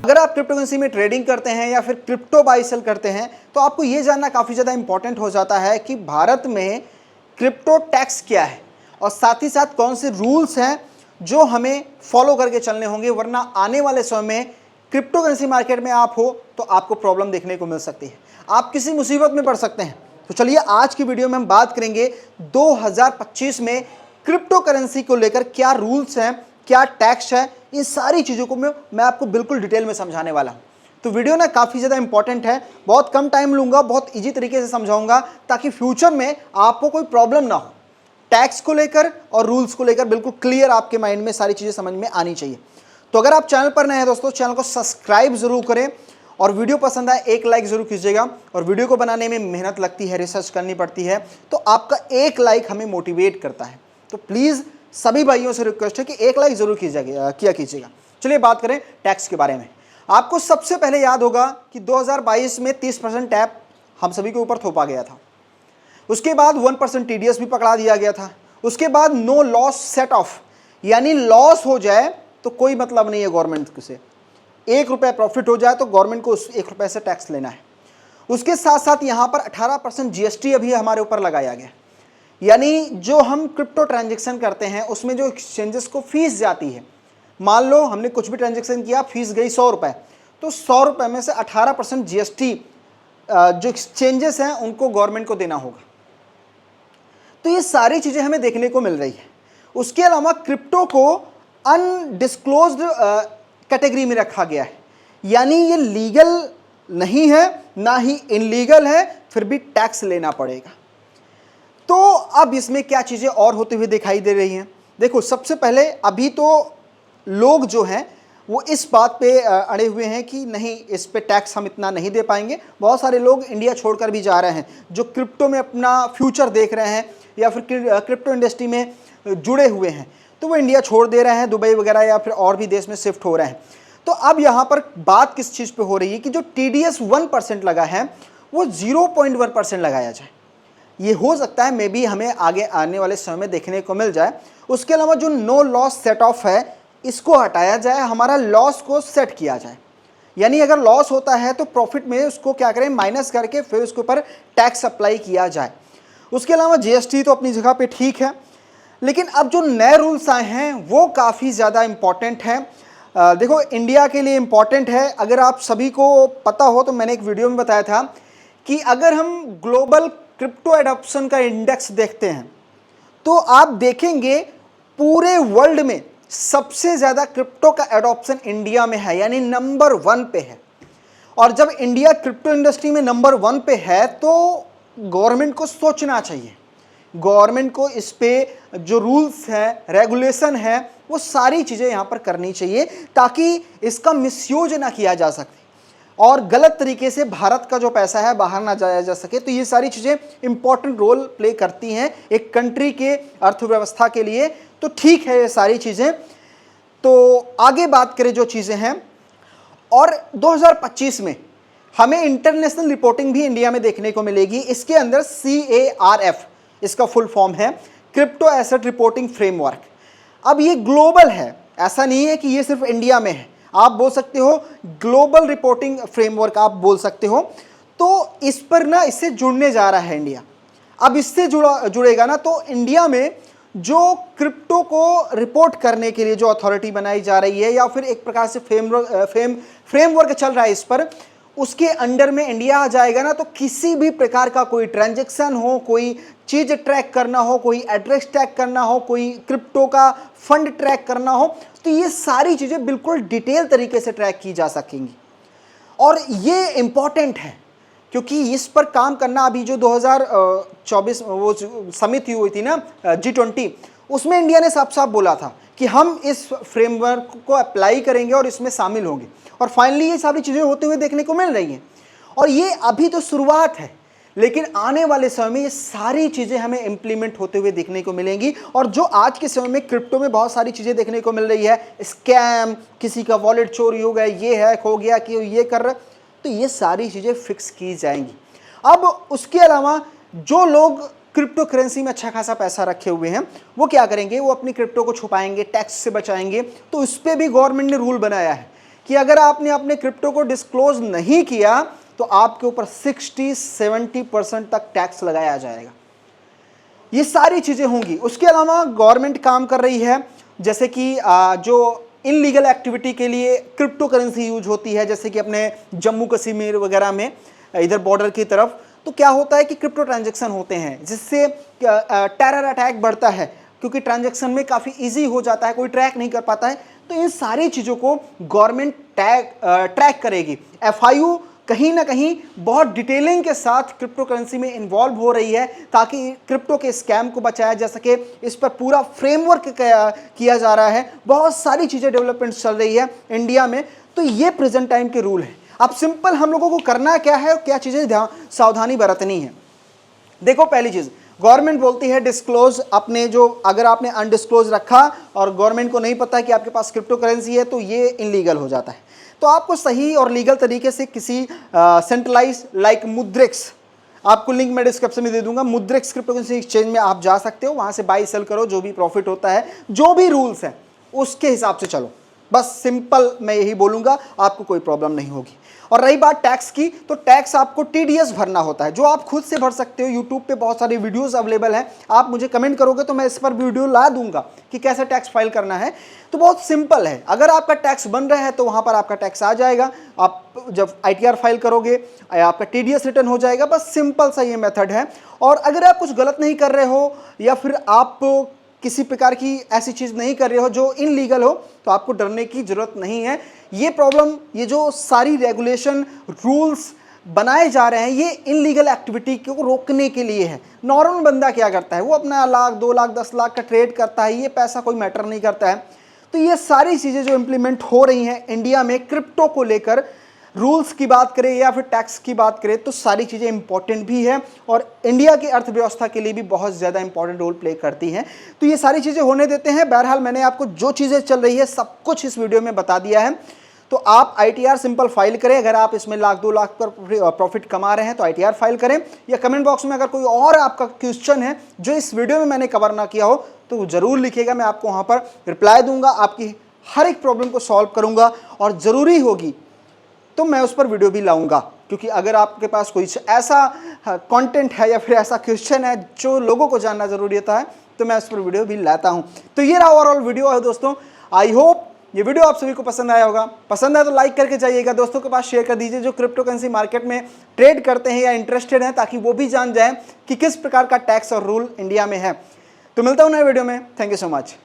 अगर आप crypto currency में ट्रेडिंग करते हैं या फिर क्रिप्टो बाई सेल करते हैं तो आपको ये जानना काफ़ी ज़्यादा इंपॉर्टेंट हो जाता है कि भारत में क्रिप्टो टैक्स क्या है और साथ ही साथ कौन से रूल्स हैं जो हमें फॉलो करके चलने होंगे, वरना आने वाले समय में क्रिप्टो करेंसी मार्केट में आप हो तो आपको प्रॉब्लम देखने को मिल सकती है, आप किसी मुसीबत में पड़ सकते हैं। तो चलिए आज की वीडियो में हम बात करेंगे 2025 में क्रिप्टो करेंसी को लेकर क्या रूल्स हैं, क्या टैक्स है, इन सारी चीज़ों को मैं आपको बिल्कुल डिटेल में समझाने वाला हूँ। तो वीडियो ना काफ़ी ज़्यादा इंपॉर्टेंट है, बहुत कम टाइम लूँगा, बहुत ईजी तरीके से समझाऊंगा ताकि फ्यूचर में आपको कोई प्रॉब्लम ना हो। टैक्स को लेकर और रूल्स को लेकर बिल्कुल क्लियर आपके माइंड में सारी चीज़ें समझ में आनी चाहिए। तो अगर आप चैनल पर नए हैं दोस्तों, चैनल को सब्सक्राइब जरूर करें और वीडियो पसंद आए एक लाइक जरूर कीजिएगा। और वीडियो को बनाने में मेहनत लगती है, रिसर्च करनी पड़ती है, तो आपका एक लाइक हमें मोटिवेट करता है। तो प्लीज़ सभी भाइयों से रिक्वेस्ट है कि एक लाइक जरूर किया कीजिएगा। चलिए बात करें टैक्स के बारे में। आपको सबसे पहले याद होगा कि 2022 में 30% टैप हम सभी के ऊपर थोपा गया था। उसके बाद 1% टीडीएस भी पकड़ा दिया गया था। उसके बाद नो लॉस सेट ऑफ, यानी लॉस हो जाए तो कोई मतलब नहीं है गवर्नमेंट से, 1 रुपये प्रॉफिट हो जाए तो गवर्नमेंट को उस 1 रुपये से टैक्स लेना है। उसके साथ साथ यहाँ पर 18% जीएसटी अभी हमारे ऊपर लगाया गया, यानी जो हम क्रिप्टो ट्रांजेक्शन करते हैं उसमें जो एक्सचेंजेस को फीस जाती है, मान लो हमने कुछ भी ट्रांजेक्शन किया, फीस गई 100 रुपये, तो 100 रुपये में से 18% जीएसटी जो एक्सचेंजेस हैं उनको गवर्नमेंट को देना होगा। तो ये सारी चीज़ें हमें देखने को मिल रही है। उसके अलावा क्रिप्टो को अनडिस्क्लोज्ड कैटेगरी में रखा गया है, यानी ये लीगल नहीं है ना ही इनलीगल है, फिर भी टैक्स लेना पड़ेगा। तो अब इसमें क्या चीज़ें और होती हुई दिखाई दे रही हैं। देखो, सबसे पहले अभी तो लोग जो हैं वो इस बात पे अड़े हुए हैं कि नहीं, इस पे टैक्स हम इतना नहीं दे पाएंगे। बहुत सारे लोग इंडिया छोड़कर भी जा रहे हैं जो क्रिप्टो में अपना फ्यूचर देख रहे हैं या फिर क्रिप्टो इंडस्ट्री में जुड़े हुए हैं, तो वो इंडिया छोड़ दे रहे हैं, दुबई वगैरह या फिर और भी देश में शिफ्ट हो रहे हैं। तो अब यहाँ पर बात किस चीज़ पे हो रही है कि जो टीडीएस 1% लगा है वो 0.1% लगाया जाए। ये हो सकता है मे बी हमें आगे आने वाले समय में देखने को मिल जाए। उसके अलावा जो नो लॉस सेट ऑफ है इसको हटाया जाए, हमारा लॉस को सेट किया जाए, यानी अगर लॉस होता है तो प्रॉफिट में उसको क्या करें, माइनस करके फिर उसके ऊपर टैक्स अप्लाई किया जाए। उसके अलावा जीएसटी तो अपनी जगह पे ठीक है, लेकिन अब जो नए रूल्स आए हैं वो काफ़ी ज़्यादा इम्पॉर्टेंट हैं। देखो, इंडिया के लिए इम्पॉर्टेंट है। अगर आप सभी को पता हो तो मैंने एक वीडियो में बताया था कि अगर हम ग्लोबल क्रिप्टो एडॉप्शन का इंडेक्स देखते हैं तो आप देखेंगे पूरे वर्ल्ड में सबसे ज़्यादा क्रिप्टो का एडॉप्शन इंडिया में है, यानी नंबर 1 पे है। और जब इंडिया क्रिप्टो इंडस्ट्री में नंबर 1 पे है तो गवर्नमेंट को सोचना चाहिए, गवर्नमेंट को इस पे जो रूल्स हैं, रेगुलेशन है, वो सारी चीज़ें यहाँ पर करनी चाहिए ताकि इसका मिसयूज ना किया जा सके और गलत तरीके से भारत का जो पैसा है बाहर ना जाया जा सके। तो ये सारी चीज़ें इंपॉर्टेंट रोल प्ले करती हैं एक कंट्री के अर्थव्यवस्था के लिए। तो ठीक है ये सारी चीज़ें। तो आगे बात करें जो चीज़ें हैं, और 2025 में हमें इंटरनेशनल रिपोर्टिंग भी इंडिया में देखने को मिलेगी। इसके अंदर CARF इसका फुल फॉर्म है, क्रिप्टो एसेट रिपोर्टिंग फ्रेमवर्क। अब ये ग्लोबल है, ऐसा नहीं है कि ये सिर्फ इंडिया में है, आप बोल सकते हो ग्लोबल रिपोर्टिंग फ्रेमवर्क आप बोल सकते हो। तो इस पर ना इससे जुड़ने जा रहा है इंडिया। अब इससे जुड़ेगा ना तो इंडिया में जो क्रिप्टो को रिपोर्ट करने के लिए जो अथॉरिटी बनाई जा रही है या फिर एक प्रकार से फ्रेमवर्क चल रहा है इस पर, उसके अंडर में इंडिया आ जाएगा ना, तो किसी भी प्रकार का कोई ट्रांजैक्शन हो, कोई चीज़ ट्रैक करना हो, कोई एड्रेस ट्रैक करना हो, कोई क्रिप्टो का फंड ट्रैक करना हो, तो ये सारी चीज़ें बिल्कुल डिटेल तरीके से ट्रैक की जा सकेंगी। और ये इम्पॉर्टेंट है क्योंकि इस पर काम करना, अभी जो 2024 वो समिट हुई थी ना G20, उसमें इंडिया ने साफ साफ बोला था कि हम इस फ्रेमवर्क को अप्लाई करेंगे और इसमें शामिल होंगे। और फाइनली ये सारी चीज़ें होते हुए देखने को मिल रही हैं। और ये अभी तो शुरुआत है, लेकिन आने वाले समय में ये सारी चीज़ें हमें इम्प्लीमेंट होते हुए देखने को मिलेंगी। और जो आज के समय में क्रिप्टो में बहुत सारी चीज़ें देखने को मिल रही है, स्कैम, किसी का वॉलेट चोरी हो गया, ये हैक हो गया, कि ये कर रहा, तो ये सारी चीज़ें फिक्स की जाएंगी। अब उसके अलावा जो लोग क्रिप्टो करेंसी में अच्छा खासा पैसा रखे हुए हैं वो क्या करेंगे, वो अपनी क्रिप्टो को छुपाएंगे, टैक्स से बचाएंगे। तो इस पर भी गवर्नमेंट ने रूल बनाया है कि अगर आपने अपने क्रिप्टो को डिस्क्लोज नहीं किया तो आपके ऊपर 60-70% तक टैक्स लगाया जाएगा। ये सारी चीजें होंगी। उसके अलावा गवर्नमेंट काम कर रही है, जैसे कि जो इनलीगल एक्टिविटी के लिए क्रिप्टो करेंसी यूज होती है, जैसे कि अपने जम्मू कश्मीर वगैरह में इधर बॉर्डर की तरफ, तो क्या होता है कि क्रिप्टो ट्रांजैक्शन होते हैं जिससे टेरर अटैक बढ़ता है, क्योंकि ट्रांजैक्शन में काफ़ी इजी हो जाता है, कोई ट्रैक नहीं कर पाता है। तो इन सारी चीज़ों को गवर्नमेंट ट्रैक करेगी। FIU कहीं ना कहीं बहुत डिटेलिंग के साथ क्रिप्टो करेंसी में इन्वॉल्व हो रही है ताकि क्रिप्टो के स्कैम को बचाया जा सके। इस पर पूरा फ्रेमवर्क किया जा रहा है, बहुत सारी चीज़ें डेवलपमेंट चल रही है इंडिया में। तो ये प्रेजेंट टाइम के रूल है। अब सिंपल हम लोगों को करना क्या है और क्या चीज़ें सावधानी बरतनी है। देखो, पहली चीज़ गवर्नमेंट बोलती है डिस्क्लोज अपने, जो अगर आपने अनडिस्क्लोज रखा और गवर्नमेंट को नहीं पता कि आपके पास क्रिप्टो करेंसी है तो ये इनलीगल हो जाता है। तो आपको सही और लीगल तरीके से किसी सेंट्रलाइज लाइक मुद्रिक्स, आपको लिंक मैं डिस्क्रिप्शन में दे दूंगा, मुद्रिक्स क्रिप्टो करेंसी एक्सचेंज में आप जा सकते हो, वहां से बाई सेल करो, जो भी प्रॉफिट होता है, जो भी रूल्स हैं उसके हिसाब से चलो। बस सिंपल मैं यही बोलूंगा, आपको कोई प्रॉब्लम नहीं होगी। और रही बात टैक्स की, तो टैक्स आपको TDS भरना होता है, जो आप खुद से भर सकते हो। यूट्यूब पे बहुत सारी वीडियोस अवेलेबल हैं, आप मुझे कमेंट करोगे तो मैं इस पर वीडियो ला दूंगा कि कैसे टैक्स फाइल करना है। तो बहुत सिंपल है, अगर आपका टैक्स बन रहा है तो वहाँ पर आपका टैक्स आ जाएगा। आप जब ITR फाइल करोगे आपका TDS रिटर्न हो जाएगा। बस सिंपल सा ये मेथड है। और अगर आप कुछ गलत नहीं कर रहे हो या फिर आप किसी प्रकार की ऐसी चीज़ नहीं कर रहे हो जो इनलीगल हो, तो आपको डरने की ज़रूरत नहीं है। ये प्रॉब्लम, ये जो सारी रेगुलेशन रूल्स बनाए जा रहे हैं, ये इनलीगल एक्टिविटी को रोकने के लिए है। नॉर्मल बंदा क्या करता है, वो अपना 1 लाख 2 लाख 10 लाख का ट्रेड करता है, ये पैसा कोई मैटर नहीं करता है। तो ये सारी चीज़ें जो इम्प्लीमेंट हो रही हैं इंडिया में क्रिप्टो को लेकर, रूल्स की बात करें या फिर टैक्स की बात करें, तो सारी चीज़ें इंपॉर्टेंट भी है और इंडिया की अर्थव्यवस्था के लिए भी बहुत ज़्यादा इंपॉर्टेंट रोल प्ले करती हैं। तो ये सारी चीज़ें होने देते हैं। बहरहाल मैंने आपको जो चीज़ें चल रही है सब कुछ इस वीडियो में बता दिया है। तो आप ITR सिंपल फाइल करें। अगर आप इसमें 1 लाख 2 लाख पर प्रॉफिट कमा रहे हैं तो ITR फाइल करें, या कमेंट बॉक्स में अगर कोई और आपका क्वेश्चन है जो इस वीडियो में मैंने कवर ना किया हो तो ज़रूर लिखिएगा, मैं आपको वहाँ पर रिप्लाई दूंगा, आपकी हर एक प्रॉब्लम को सॉल्व करूँगा। और ज़रूरी होगी तो मैं उस पर वीडियो भी लाऊंगा, क्योंकि अगर आपके पास कोई ऐसा कंटेंट है या फिर ऐसा क्वेश्चन है जो लोगों को जानना ज़रूरी होता है तो मैं उस पर वीडियो भी लाता हूं। तो ये रहा ओवरऑल वीडियो है दोस्तों। आई होप ये वीडियो आप सभी को पसंद आया होगा। पसंद आया तो लाइक करके जाइएगा, दोस्तों के पास शेयर कर दीजिए जो क्रिप्टो करेंसी मार्केट में ट्रेड करते हैं या इंटरेस्टेड हैं, ताकि वो भी जान जाए कि किस प्रकार का टैक्स और रूल इंडिया में है। तो मिलता हूं नए वीडियो में। Thank you so much.